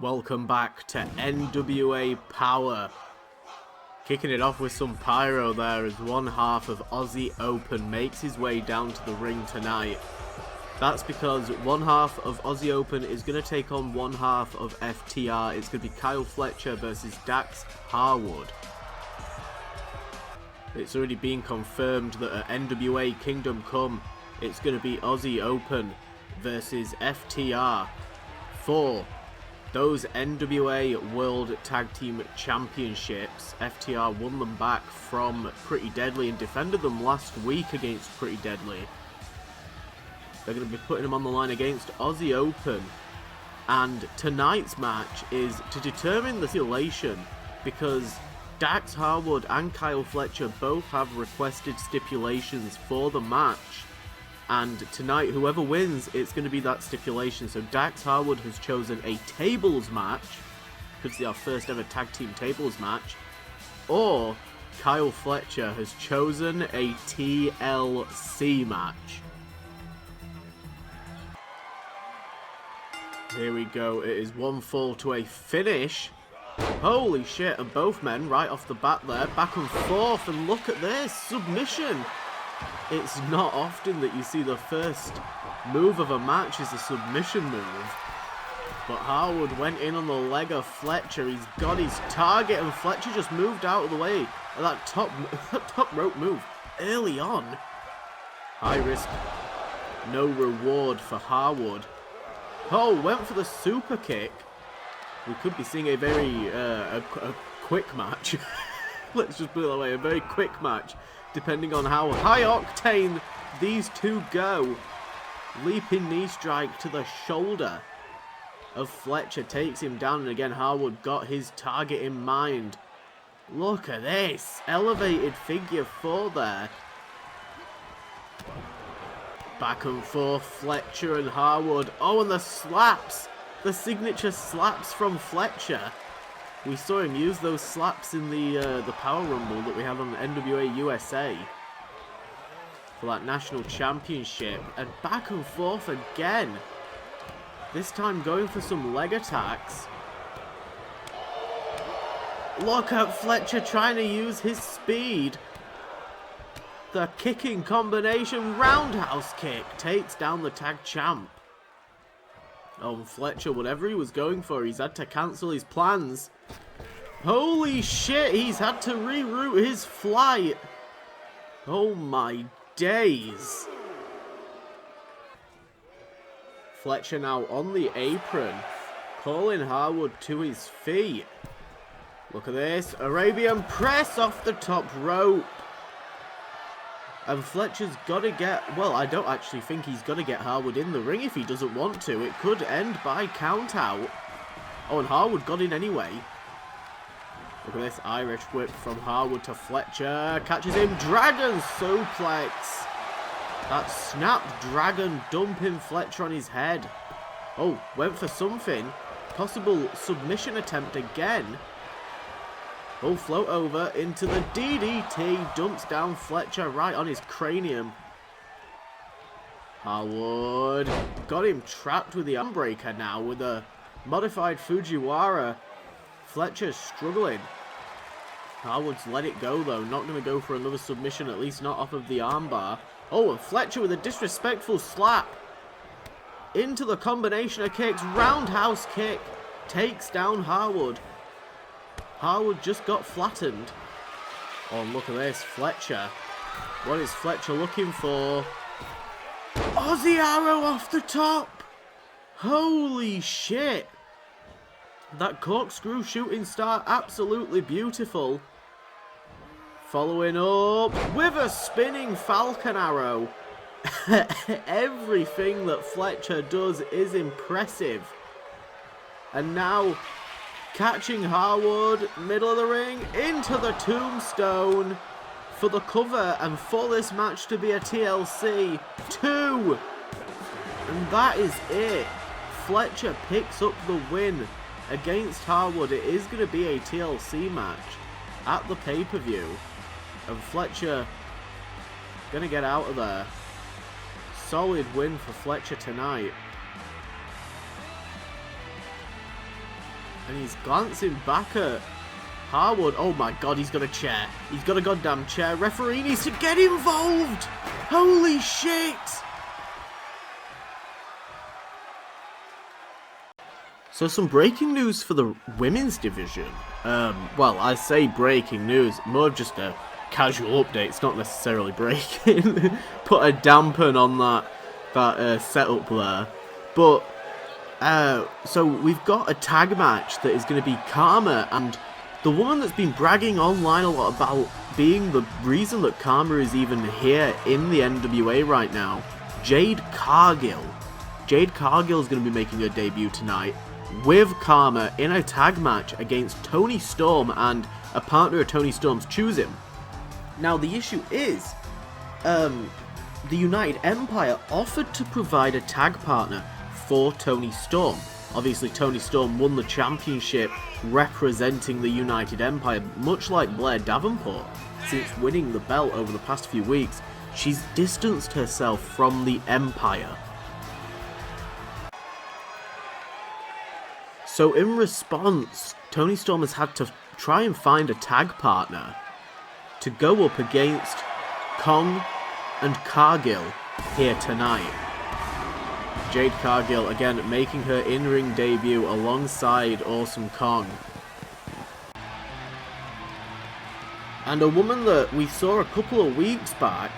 Welcome back to NWA Power. Kicking it off with some pyro there as one half of Aussie Open makes his way down to the ring tonight. That's because one half of Aussie Open is going to take on one half of FTR. It's going to be Kyle Fletcher versus Dax Harwood. It's already been confirmed that at NWA Kingdom Come, it's going to be Aussie Open versus FTR for those NWA World Tag Team Championships. FTR won them back from Pretty Deadly and defended them last week against Pretty Deadly. They're going to be putting them on the line against Aussie Open. And tonight's match is to determine the stipulation, because Dax Harwood and Kyle Fletcher both have requested stipulations for the match. And tonight, whoever wins, it's going to be that stipulation. So Dax Harwood has chosen a tables match, because it's our first ever tag team tables match. Or Kyle Fletcher has chosen a TLC match. Here we go. It is one fall to a finish. Holy shit. And both men right off the bat there. Back and forth. And look at this. Submission. It's not often that you see the first move of a match is a submission move. But Harwood went in on the leg of Fletcher. He's got his target and Fletcher just moved out of the way of that top rope move early on. High risk, no reward for Harwood. Oh, went for the super kick. We could be seeing a very a quick match. Let's just put it that way, a very quick match. Depending on how high octane these two go. Leaping knee strike to the shoulder of Fletcher takes him down, and again Harwood got his target in mind. Look at this. Elevated figure four there. Back and forth, Fletcher and Harwood. Oh, and the slaps. The signature slaps from Fletcher. We saw him use those slaps in the Power Rumble that we had on NWA USA for that national championship. And back and forth again. This time going for some leg attacks. Look at Fletcher trying to use his speed. The kicking combination, roundhouse kick, takes down the tag champ. Oh, Fletcher, whatever he was going for, he's had to cancel his plans. Holy shit, he's had to reroute his flight. Oh my days. Fletcher now on the apron, calling Harwood to his feet. Look at this, Arabian press off the top rope. And Fletcher's got to get, well, I don't actually think he's got to get Harwood in the ring if he doesn't want to. It could end by count out. Oh, and Harwood got in anyway. Look at this Irish whip from Harwood to Fletcher. Catches him, dragon suplex. That snap dragon dumping Fletcher on his head. Oh, went for something. Possible submission attempt again. Oh, float over into the DDT. Dumps down Fletcher right on his cranium. Harwood got him trapped with the Unbreaker now with a modified Fujiwara. Fletcher's struggling. Harwood's let it go though. Not going to go for another submission, at least not off of the armbar. Oh, and Fletcher with a disrespectful slap. Into the combination of kicks. Roundhouse kick. Takes down Harwood. Harwood just got flattened. Oh, look at this. Fletcher. What is Fletcher looking for? Aussie arrow off the top. Holy shit. That corkscrew shooting star, absolutely beautiful. Following up with a spinning falcon arrow. Everything that Fletcher does is impressive. And now catching Harwood, middle of the ring, into the tombstone for the cover, and for this match to be a TLC 2. And that is it. Fletcher picks up the win against Harwood. It is going to be a TLC match at the pay-per-view. And Fletcher going to get out of there. Solid win for Fletcher tonight. And he's glancing back at Harwood. Oh my god, he's got a chair. He's got a goddamn chair. Referee needs to get involved. Holy shit. So some breaking news for the women's division. Well, I say breaking news, more of just a casual update. It's not necessarily breaking. Put a dampen on that setup there. But, so we've got a tag match that is going to be Karma, and the woman that's been bragging online a lot about being the reason that Karma is even here in the NWA right now, Jade Cargill. Jade Cargill is going to be making her debut tonight with Karma in a tag match against Toni Storm and a partner of Toni Storm's choosing. Now the issue is, the United Empire offered to provide a tag partner for Toni Storm. Obviously Toni Storm won the championship representing the United Empire, much like Blair Davenport. Since winning the belt over the past few weeks, she's distanced herself from the Empire. So in response, Toni Storm has had to try and find a tag partner to go up against Kong and Cargill here tonight. Jade Cargill, again, making her in-ring debut alongside Awesome Kong. And a woman that we saw a couple of weeks back,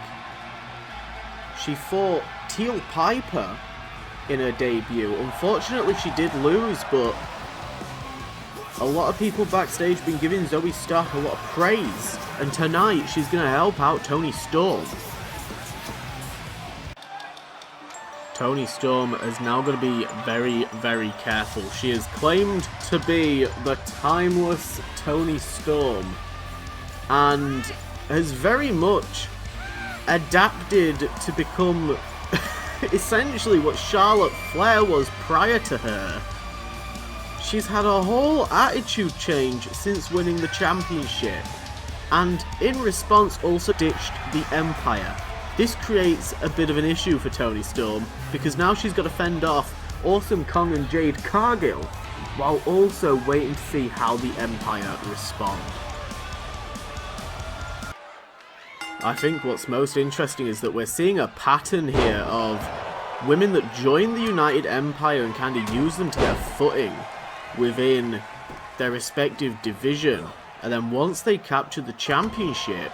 she fought Teal Piper in her debut. Unfortunately, she did lose, but a lot of people backstage been giving Zoe Stark a lot of praise. And tonight, she's going to help out Toni Storm. Toni Storm is now going to be very, very careful. She is claimed to be the timeless Toni Storm and has very much adapted to become essentially what Charlotte Flair was prior to her. She's had a whole attitude change since winning the championship, and in response also ditched the Empire. This creates a bit of an issue for Toni Storm, because now she's got to fend off Awesome Kong and Jade Cargill, while also waiting to see how the Empire respond. I think what's most interesting is that we're seeing a pattern here of women that join the United Empire and kind of use them to get a footing within their respective division, and then once they capture the championship,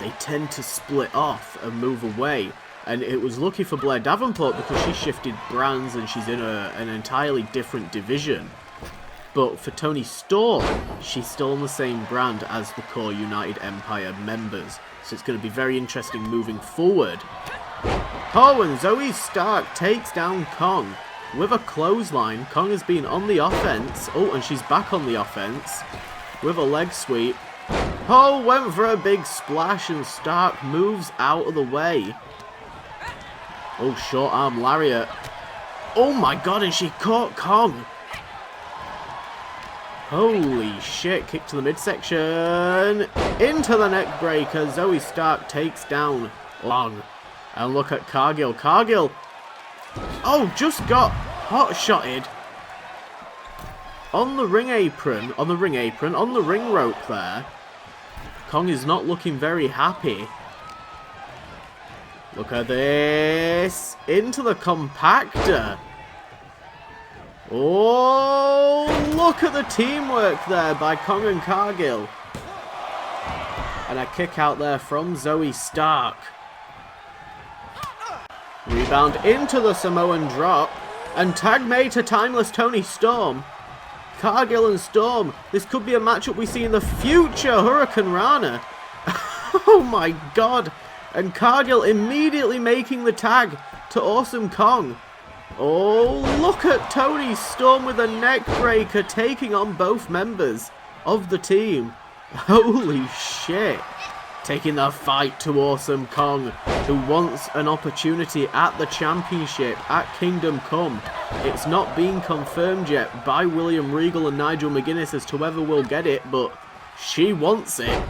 they tend to split off and move away. And it was lucky for Blair Davenport because she shifted brands and she's in an entirely different division. But for Toni Storm, she's still on the same brand as the core United Empire members. So it's going to be very interesting moving forward. Oh, and Zoe Stark takes down Kong with a clothesline. Kong has been on the offense. Oh, and she's back on the offense with a leg sweep. Oh, went for a big splash and Stark moves out of the way. Oh, short arm lariat. Oh my god, and she caught Kong. Holy shit, kick to the midsection. Into the neck breaker. Zoe Stark takes down Long. And look at Cargill. Cargill. Oh, just got hot-shotted. On the ring apron. On the ring rope there. Kong is not looking very happy. Look at this. Into the compactor. Oh, look at the teamwork there by Kong and Cargill. And a kick out there from Zoe Stark. Rebound into the Samoan drop. And tag made to timeless Toni Storm. Cargill and Storm. This could be a matchup we see in the future. Hurricane Rana. Oh my god. And Cargill immediately making the tag to Awesome Kong. Oh, look at Toni Storm with a neck breaker taking on both members of the team. Holy shit. Taking the fight to Awesome Kong, who wants an opportunity at the championship at Kingdom Come. It's not been confirmed yet by William Regal and Nigel McGuinness as to whether we'll get it, but she wants it.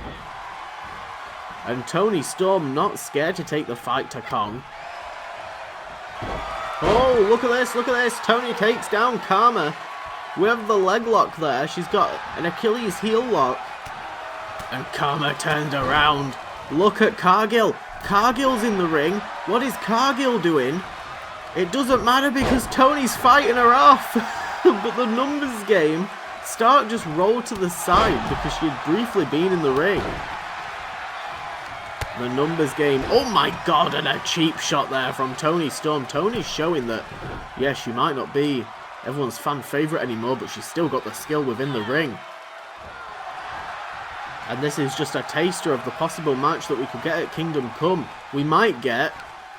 And Toni Storm not scared to take the fight to Kong. Oh, look at this, look at this. Toni takes down Karma. We have the leg lock there. She's got an Achilles heel lock. And Karma turns around. Look at Cargill. Cargill's in the ring. What is Cargill doing? It doesn't matter because Toni's fighting her off. But the numbers game, Stark just rolled to the side because she had briefly been in the ring. The numbers game. Oh my god, and a cheap shot there from Toni Storm. Toni's showing that, yeah, she might not be everyone's fan favourite anymore, but she's still got the skill within the ring. And this is just a taster of the possible match that we could get at Kingdom Come. We might get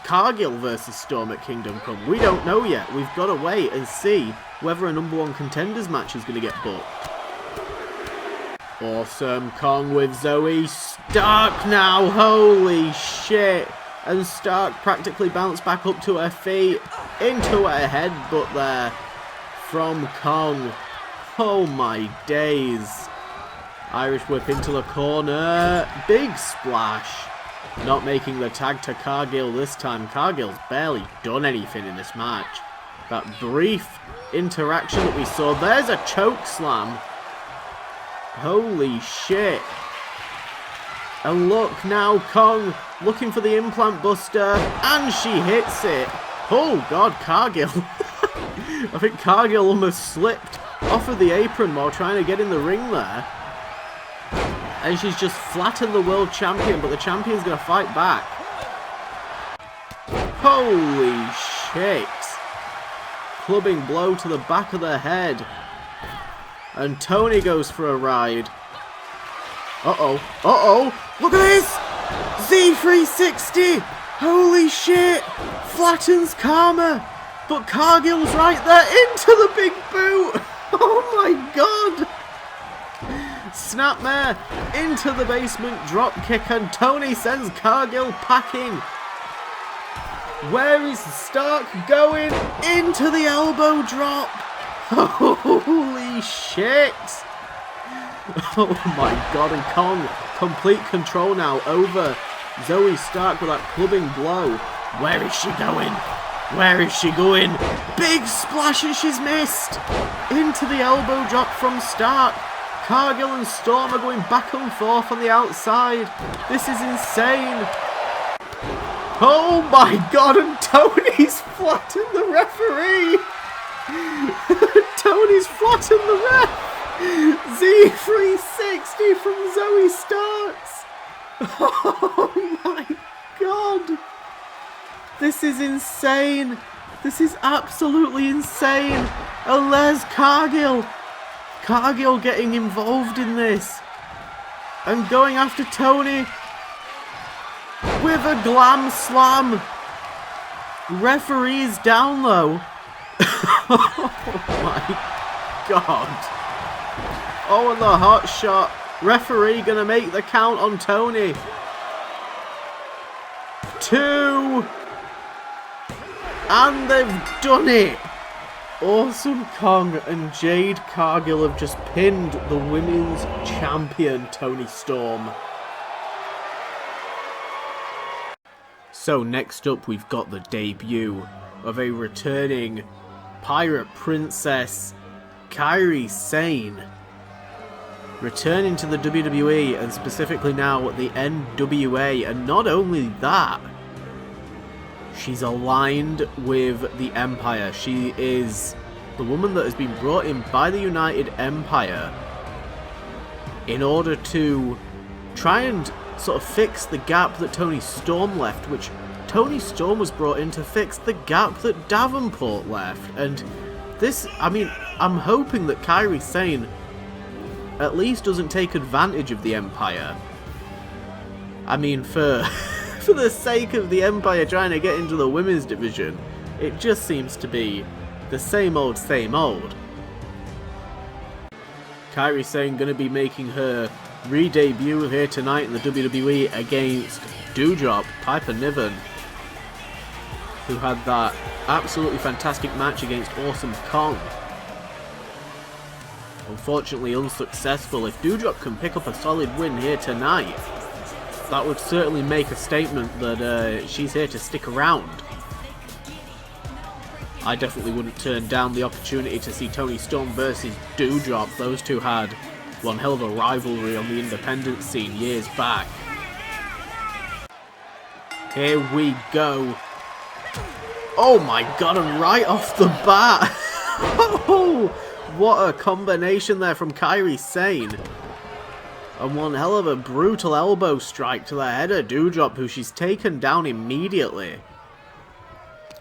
Cargill versus Storm at Kingdom Come. We don't know yet. We've got to wait and see whether a #1 contenders match is going to get booked. Awesome Kong with Zoe Stark now. Holy shit. And Stark practically bounced back up to her feet. Into her headbutt there from Kong. Oh my days. Irish whip into the corner. Big splash. Not making the tag to Cargill this time. Cargill's barely done anything in this match. That brief interaction that we saw. There's a choke slam. Holy shit. And look now, Kong looking for the implant buster. And she hits it. Oh god, Cargill. I think Cargill almost slipped off of the apron while trying to get in the ring there. And she's just flattened the world champion, but the champion's going to fight back. Holy shit. Clubbing blow to the back of the head. And Toni goes for a ride. Uh-oh. Uh-oh. Look at this. Z360. Holy shit. Flattens Karma. But Cargill's right there into the big boot. Oh my god. Snapmare into the basement drop kick, and Toni sends Cargill packing. Where is Stark going? Into the elbow drop. Holy shit. Oh my god, and Kong complete control now over Zoe Stark with that clubbing blow. Where is she going? Where is she going? Big splash, and she's missed. Into the elbow drop from Stark. Cargill and Storm are going back and forth on the outside. This is insane. Oh my god, and Toni's flattened the referee. Toni's flattened the ref. Z360 from Zoe Starks. Oh my god. This is insane. This is absolutely insane. And there's Cargill. Cargill getting involved in this. And going after Toni. With a glam slam. Referee's down low. Oh my god. Oh, and the hot shot. Referee gonna make the count on Toni. 2. And they've done it. Awesome Kong and Jade Cargill have just pinned the women's champion, Toni Storm. So next up we've got the debut of a returning pirate princess, Kairi Sane. Returning to the WWE, and specifically now the NWA, and not only that, she's aligned with the Empire. She is the woman that has been brought in by the United Empire in order to try and sort of fix the gap that Toni Storm left, which Toni Storm was brought in to fix the gap that Davenport left. And this, I mean, I'm hoping that Kairi Sane at least doesn't take advantage of the Empire. I mean, for the sake of the Empire trying to get into the women's division, it just seems to be the same old, same old. Kairi Sane going to be making her re-debut here tonight in the WWE against Doudrop, Piper Niven, who had that absolutely fantastic match against Awesome Kong. Unfortunately unsuccessful. If Doudrop can pick up a solid win here tonight, that would certainly make a statement that she's here to stick around. I definitely wouldn't turn down the opportunity to see Toni Storm versus Doudrop. Those two had one hell of a rivalry on the independent scene years back. Here we go. Oh my god, and right off the bat. Oh, what a combination there from Kairi Sane. And one hell of a brutal elbow strike to the head of Doudrop, who she's taken down immediately.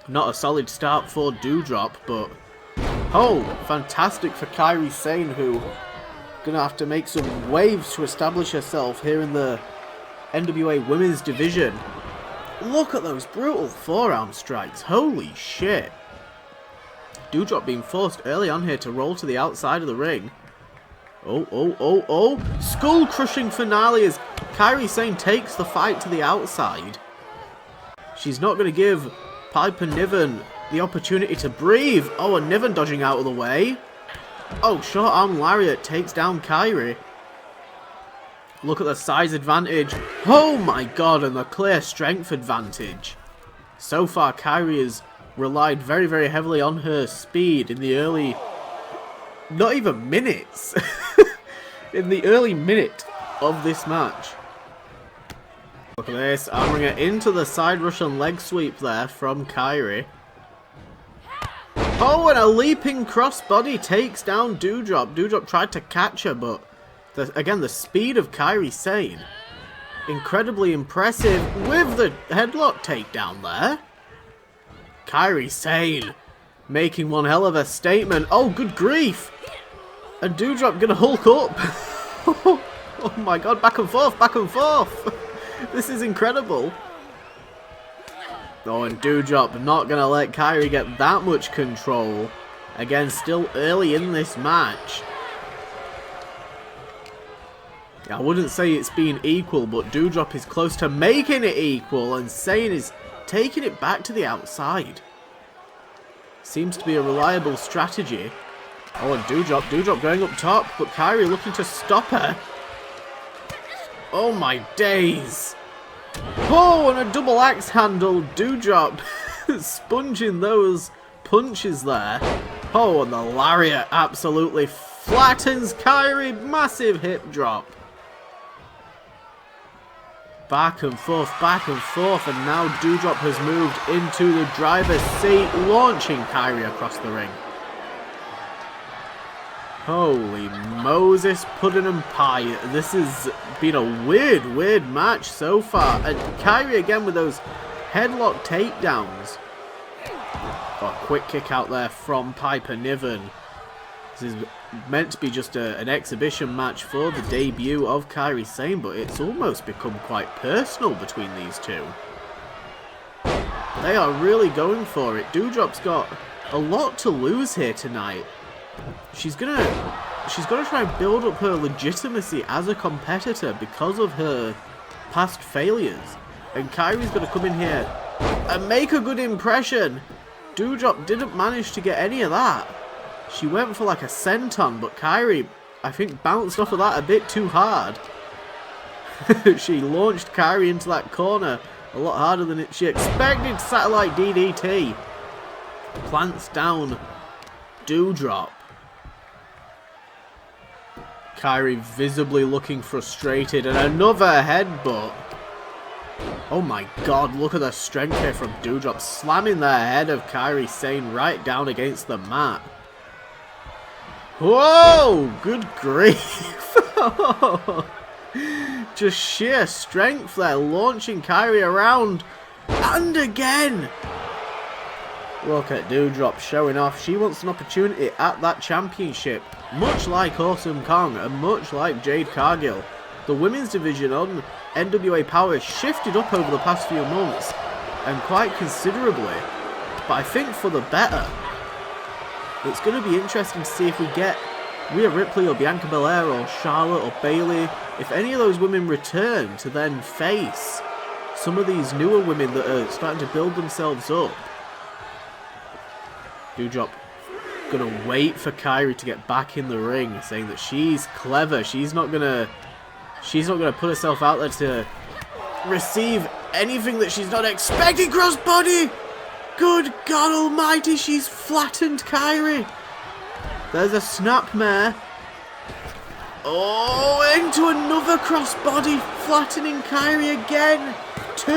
Not a solid start for Doudrop, but oh, fantastic for Kairi Sane, who gonna have to make some waves to establish herself here in the NWA Women's Division. Look at those brutal forearm strikes, holy shit. Doudrop being forced early on here to roll to the outside of the ring. Oh, skull-crushing finale as Kairi Sane takes the fight to the outside. She's not going to give Piper Niven the opportunity to breathe. Oh, and Niven dodging out of the way. Oh, short arm lariat takes down Kairi. Look at the size advantage. Oh my god, and the clear strength advantage. So far, Kairi has relied very, very heavily on her speed in the early... not even minutes. In the early minute of this match. Look at this. Hammering it into the side rush and leg sweep there from Kairi. Oh, and a leaping crossbody takes down Doudrop. Doudrop tried to catch her, but again, the speed of Kairi Sane. Incredibly impressive with the headlock takedown there. Kairi Sane making one hell of a statement. Oh, good grief. And Doudrop gonna hulk up. Oh my god, back and forth, back and forth. This is incredible. Oh, and Doudrop not gonna let Kairi get that much control. Again, still early in this match. I wouldn't say it's been equal, but Doudrop is close to making it equal, and Sane is taking it back to the outside. Seems to be a reliable strategy. Oh, and Doudrop going up top, but Kairi looking to stop her. Oh my days. Oh, and a double axe handle. Doudrop sponging those punches there. Oh, and the lariat absolutely flattens Kairi. Massive hip drop. Back and forth, and now Doudrop has moved into the driver's seat, launching Kairi across the ring. Holy Moses, pudding and pie. This has been a weird match so far. And Kairi again with those headlock takedowns. Oh, quick kick out there from Piper Niven. This is meant to be just an exhibition match for the debut of Kairi Sane, but it's almost become quite personal between these two. They are really going for it. Doudrop's got a lot to lose here tonight. She's gonna try and build up her legitimacy as a competitor because of her past failures. And Kairi's gonna come in here and make a good impression. Doudrop didn't manage to get any of that. She went for like a senton, but Kairi, I think, bounced off of that a bit too hard. She launched Kairi into that corner a lot harder than she expected. Satellite DDT. Plants down Doudrop. Kairi visibly looking frustrated, and another headbutt. Oh my god, look at the strength here from Doudrop, slamming the head of Kairi Sane right down against the mat. Whoa, good grief. Just sheer strength there, launching Kairi around, and again. Look at Doudrop showing off. She wants an opportunity at that championship. Much like Awesome Kong and much like Jade Cargill. The women's division on NWA Power has shifted up over the past few months. And quite considerably. But I think for the better. It's going to be interesting to see if we get Rhea Ripley or Bianca Belair or Charlotte or Bayley. If any of those women return to then face some of these newer women that are starting to build themselves up. Doudrop gonna wait for Kairi to get back in the ring, saying that she's clever. She's not gonna put herself out there to receive anything that she's not expecting. Crossbody! Good God almighty, she's flattened Kairi. There's a snapmare. Oh, into another crossbody, flattening Kairi again. 2.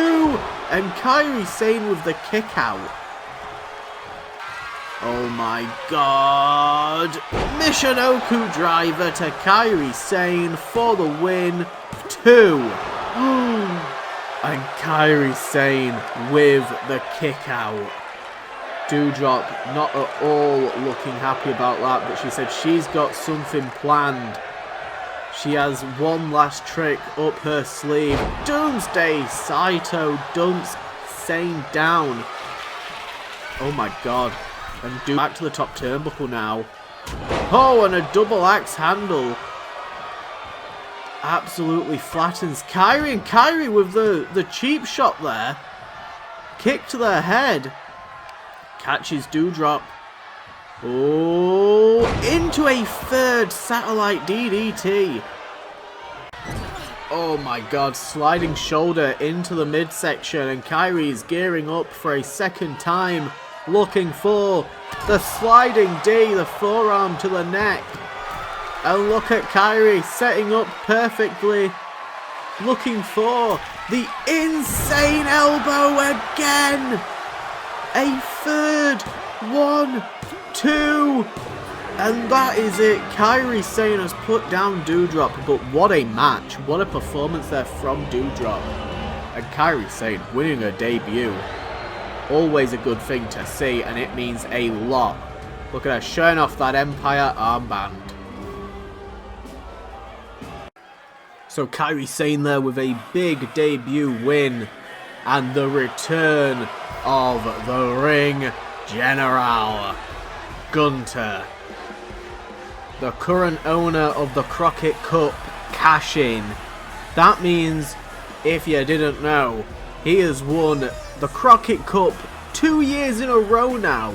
And Kairi Sane with the kick out. Oh my God. Michinoku driver to Kairi Sane for the win. 2. And Kairi Sane with the kick out. Doudrop not at all looking happy about that, but she said she's got something planned. She has one last trick up her sleeve. Doomsday Saito dumps Sane down. Oh my God. And back to the top turnbuckle now. Oh, and a double axe handle. Absolutely flattens Kairi, and Kairi with the cheap shot there. Kick to the head. Catches Doudrop. Oh, into a third satellite DDT. Oh my God, sliding shoulder into the midsection, and Kairi's gearing up for a second time. Looking for the sliding D, the forearm to the neck. And look at Kairi setting up perfectly. Looking for the insane elbow again. A third. 1, 2. And that is it. Kairi Sane has put down Doudrop. But what a match. What a performance there from Doudrop. And Kairi Sane winning her debut. Always a good thing to see, and it means a lot. Look at her showing off that Empire armband. So Kairi Sane there with a big debut win, and the return of the Ring General, Gunter. The current owner of the Crockett Cup, cash in. That means, if you didn't know, he has won the Crockett Cup 2 years in a row now,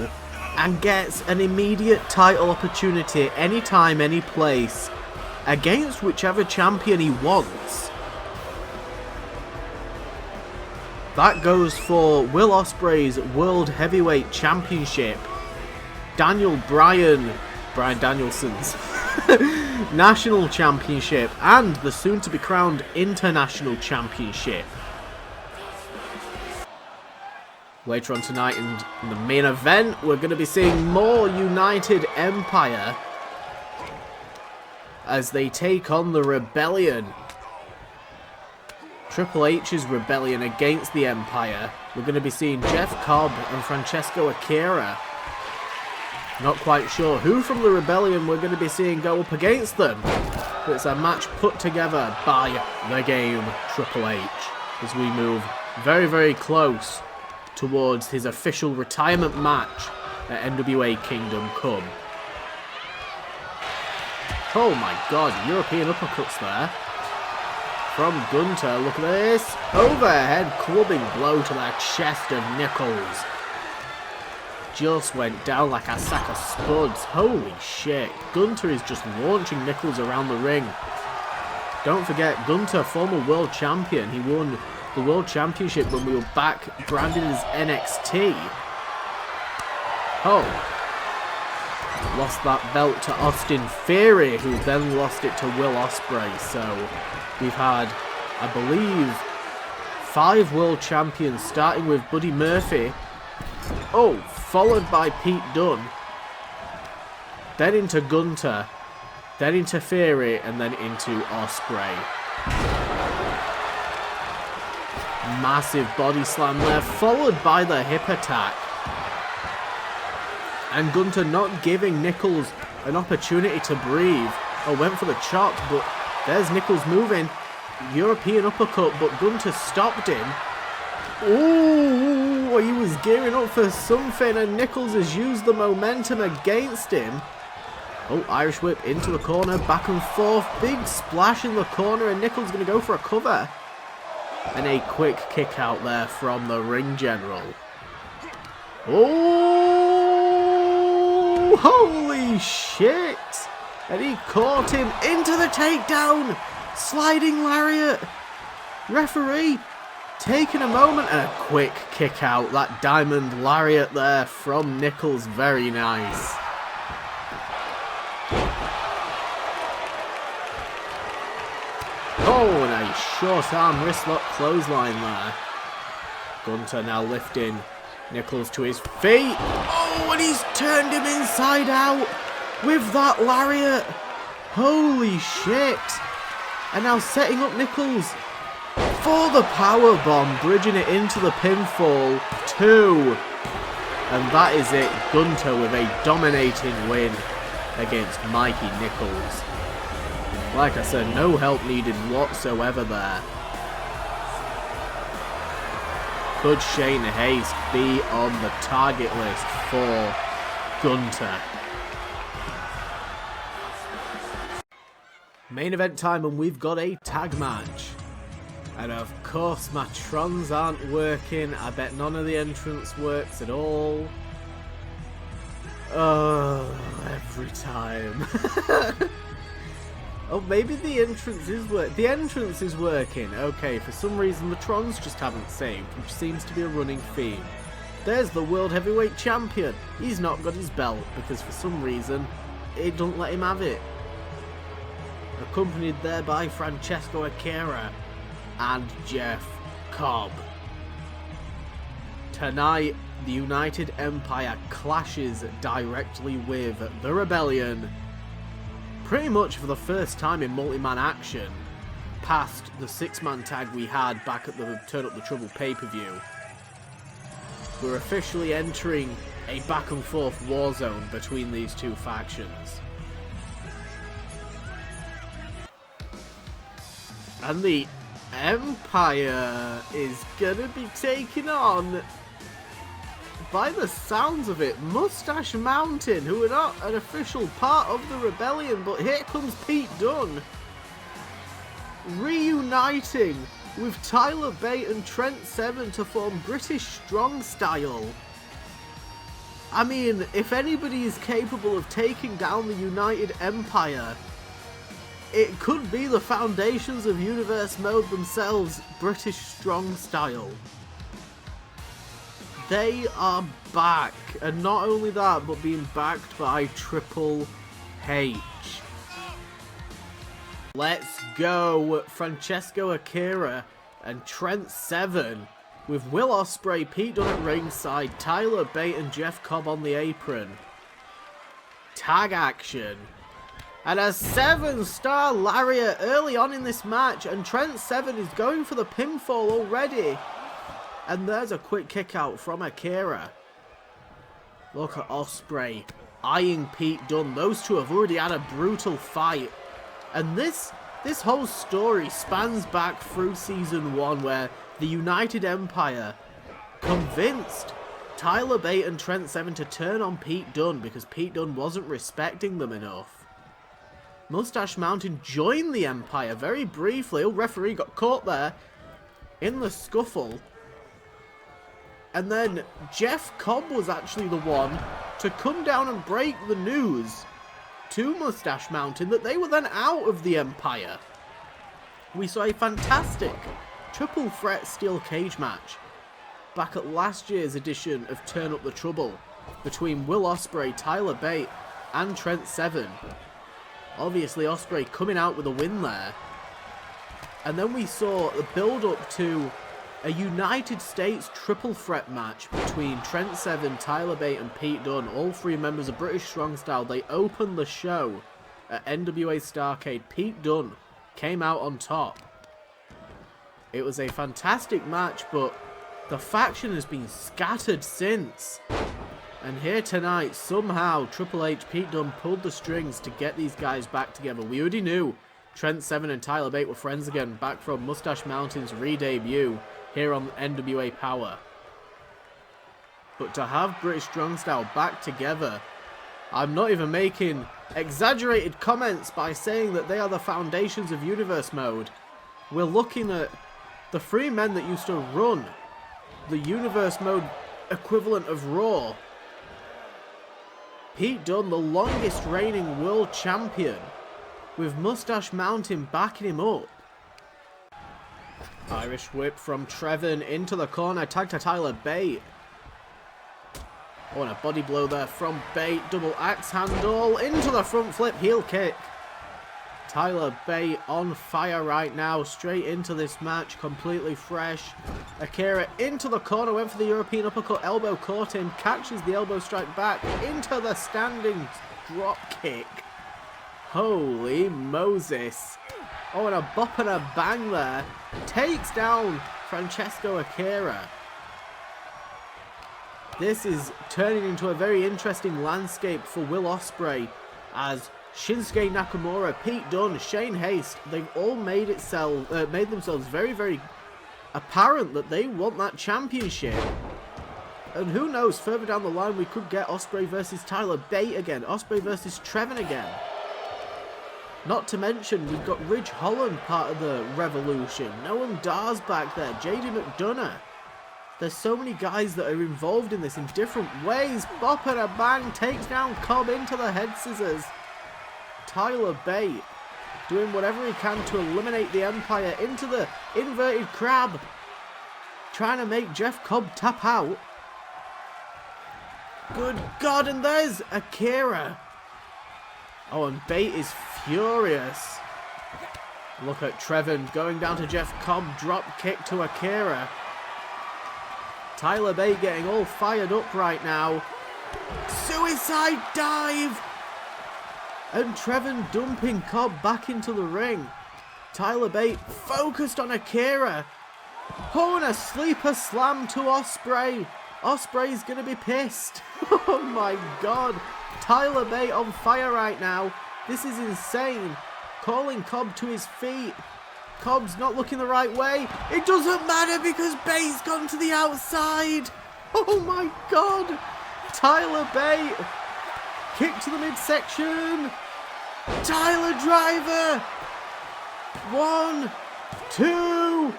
and gets an immediate title opportunity anytime, any place, against whichever champion he wants. That goes for Will Ospreay's World Heavyweight Championship, Bryan Danielson's National Championship, and the soon-to-be crowned International Championship. Later on tonight in the main event, we're going to be seeing more United Empire as they take on the Rebellion. Triple H's Rebellion against the Empire. We're going to be seeing Jeff Cobb and Francesco Akira. Not quite sure who from the Rebellion we're going to be seeing go up against them. But it's a match put together by the Game Triple H as we move very, very close towards his official retirement match at NWA Kingdom Come. Oh my God, European uppercuts there from Gunter. Look at this. Overhead clubbing blow to the chest of Nichols. Just went down like a sack of spuds. Holy shit. Gunter is just launching Nichols around the ring. Don't forget, Gunter, former world champion. He won the World Championship when we were back branded as NXT. Oh. Lost that belt to Austin Theory, who then lost it to Will Ospreay. So we've had, I believe, 5 world champions, starting with Buddy Murphy. Oh, followed by Pete Dunne. Then into Gunter. Then into Theory, and then into Ospreay. Massive body slam there, followed by the hip attack. And Gunter not giving Nichols an opportunity to breathe. Oh, went for the chop, but there's Nichols moving. European uppercut, but Gunter stopped him. Ooh, he was gearing up for something, and Nichols has used the momentum against him. Oh, Irish whip into the corner, back and forth. Big splash in the corner, and Nichols going to go for a cover. And a quick kick out there from the Ring General. Oh, holy shit. And he caught him into the takedown. Sliding lariat. Referee, taking a moment and a quick kick out. That diamond lariat there from Nichols, very nice. Oh, and a short arm wristlock clothesline there. Gunter now lifting Nichols to his feet. Oh, and he's turned him inside out with that lariat. Holy shit. And now setting up Nichols for the power bomb, bridging it into the pinfall. 2. And that is it. Gunter with a dominating win against Mikey Nichols. Like I said, no help needed whatsoever there. Could Shane Haste be on the target list for Gunter? Main event time, and we've got a tag match. And of course my trons aren't working. I bet none of the entrance works at all. Oh, every time. Oh, maybe the entrance is working. The entrance is working. Okay, for some reason the trons just haven't saved, which seems to be a running theme. There's the World Heavyweight Champion. He's not got his belt because for some reason it don't let him have it. Accompanied there by Francesco Akira and Jeff Cobb. Tonight, the United Empire clashes directly with the Rebellion. Pretty much for the first time in multi-man action, past the 6-man tag we had back at the Turn Up the Trouble pay-per-view. We're officially entering a back and forth war zone between these two factions. And the Empire is gonna be taken on, by the sounds of it, Mustache Mountain, who are not an official part of the Rebellion, but here comes Pete Dunne, reuniting with Tyler Bate and Trent Seven to form British Strong Style. I mean, if anybody is capable of taking down the United Empire, it could be the foundations of Universe Mode themselves, British Strong Style. They are back, and not only that, but being backed by Triple H. Let's go, Francesco Akira and Trent Seven, with Will Ospreay, Pete Dunne at ringside, Tyler Bate and Jeff Cobb on the apron. Tag action. And a 7-star lariat early on in this match, and Trent Seven is going for the pinfall already. And there's a quick kick out from Akira. Look at Ospreay eyeing Pete Dunne. Those two have already had a brutal fight. And this whole story spans back through Season 1, where the United Empire convinced Tyler Bate and Trent Seven to turn on Pete Dunne because Pete Dunne wasn't respecting them enough. Mustache Mountain joined the Empire very briefly. Oh, referee got caught there in the scuffle. And then Jeff Cobb was actually the one to come down and break the news to Mustache Mountain that they were then out of the Empire. We saw a fantastic triple threat steel cage match back at last year's edition of Turn Up the Trouble between Will Ospreay, Tyler Bate and Trent Seven. Obviously Ospreay coming out with a win there. And then we saw the build up to a United States triple threat match between Trent Seven, Tyler Bate and Pete Dunne, all three members of British Strong Style. They opened the show at NWA Starrcade. Pete Dunne came out on top. It was a fantastic match, but the faction has been scattered since. And here tonight, somehow, Triple H, Pete Dunne pulled the strings to get these guys back together. We already knew Trent Seven and Tyler Bate were friends again back from Mustache Mountain's re-debut here on NWA Power. But to have British Strong Style back together, I'm not even making exaggerated comments by saying that they are the foundations of Universe Mode. We're looking at the three men that used to run the Universe Mode equivalent of Raw. Pete Dunne, the longest reigning world champion, with Mustache Mountain backing him up. Irish whip from Trevin into the corner. Tag to Tyler Bate. Oh, and a body blow there from Bate. Double axe handle into the front flip heel kick. Tyler Bate on fire right now. Straight into this match. Completely fresh. Akira into the corner. Went for the European uppercut. Elbow caught him. Catches the elbow strike back. Into the standing drop kick. Holy Moses. Oh, and a bop and a bang there. Takes down Francesco Akira. This is turning into a very interesting landscape for Will Ospreay, as Shinsuke Nakamura, Pete Dunne, Shane Haste, they've all made themselves very, very apparent that they want that championship. And who knows, further down the line we could get Ospreay versus Tyler Bate again, Ospreay versus Trevin again. Not to mention, we've got Ridge Holland part of the Revolution, Noam Dar's back there, JD McDonough. There's so many guys that are involved in this in different ways. Bop and a bang, takes down Cobb into the head scissors. Tyler Bate doing whatever he can to eliminate the Empire into the inverted crab. Trying to make Jeff Cobb tap out. Good God, and there's Akira. Oh, and Bate is furious. Look at Trevin going down to Jeff Cobb, drop kick to Akira. Tyler Bate getting all fired up right now. Suicide dive! And Trevin dumping Cobb back into the ring. Tyler Bate focused on Akira. Oh, and a sleeper slam to Ospreay. Ospreay's gonna be pissed. Oh my God. Tyler Bate on fire right now. This is insane. Calling Cobb to his feet. Cobb's not looking the right way. It doesn't matter because Bate's gone to the outside. Oh my God. Tyler Bate. Kick to the midsection. Tyler Driver. 1, 2.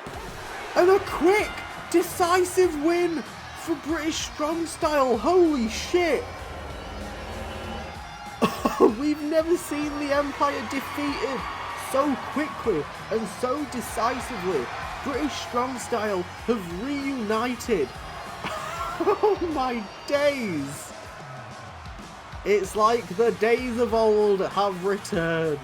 And a quick, decisive win for British Strong Style. Holy shit. We've never seen the Empire defeated so quickly and so decisively. British Strong Style have reunited. Oh my days. It's like the days of old have returned.